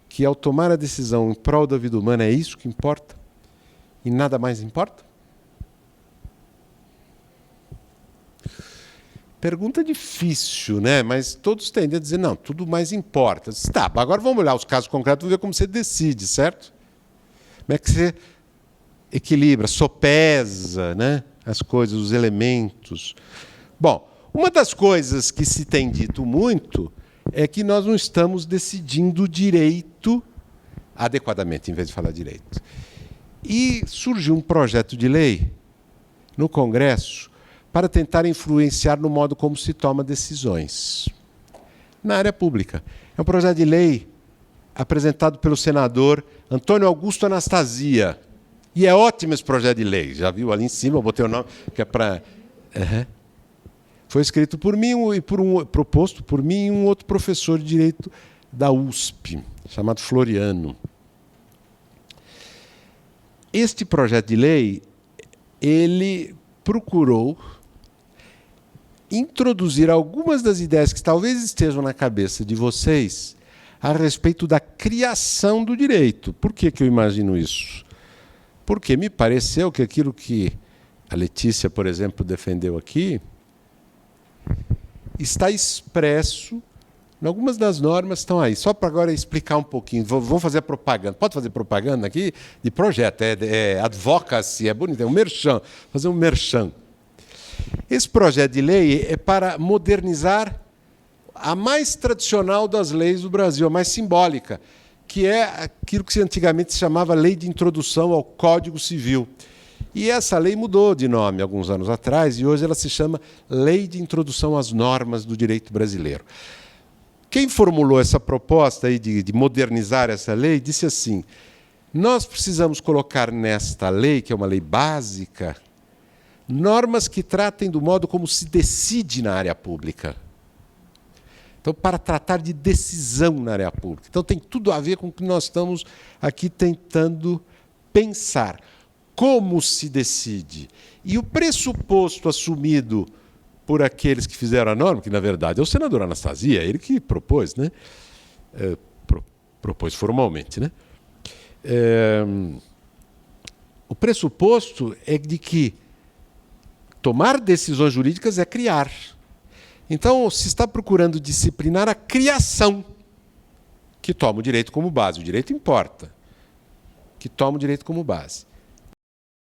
que, ao tomar a decisão em prol da vida humana, é isso que importa? E nada mais importa? Pergunta difícil, né? Mas todos tendem a dizer, não, tudo mais importa. Tá, agora vamos olhar os casos concretos e ver como você decide, certo? Como é que você equilibra, sopesa, né, as coisas, os elementos. Bom, uma das coisas que se tem dito muito é que nós não estamos decidindo direito adequadamente, em vez de falar direito. E surgiu um projeto de lei no Congresso para tentar influenciar no modo como se toma decisões na área pública. É um projeto de lei apresentado pelo senador Antônio Augusto Anastasia. E é ótimo esse projeto de lei. Já viu ali em cima, eu botei o nome, que é para... Foi escrito por mim e proposto por mim e um outro professor de direito da USP, chamado Floriano. Este projeto de lei, ele procurou introduzir algumas das ideias que talvez estejam na cabeça de vocês a respeito da criação do direito. Por que eu imagino isso? Porque me pareceu que aquilo que a Letícia, por exemplo, defendeu aqui está expresso em algumas das normas que estão aí. Só para agora explicar um pouquinho. Vamos fazer propaganda. Pode fazer propaganda aqui? De projeto. É advocacy, é bonito. É um merchan. Fazer um merchan. Esse projeto de lei é para modernizar a mais tradicional das leis do Brasil, a mais simbólica, que é aquilo que antigamente se chamava Lei de Introdução ao Código Civil. E essa lei mudou de nome alguns anos atrás, e hoje ela se chama Lei de Introdução às Normas do Direito Brasileiro. Quem formulou essa proposta aí de modernizar essa lei disse assim: nós precisamos colocar nesta lei, que é uma lei básica, normas que tratem do modo como se decide na área pública. Então, para tratar de decisão na área pública. Então, tem tudo a ver com o que nós estamos aqui tentando pensar. Como se decide? E o pressuposto assumido por aqueles que fizeram a norma, que, na verdade, é o senador Anastasia, ele que propôs, né? Propôs formalmente, né? O pressuposto é de que tomar decisões jurídicas é criar. Então, se está procurando disciplinar a criação, que toma o direito como base. O direito importa, que toma o direito como base.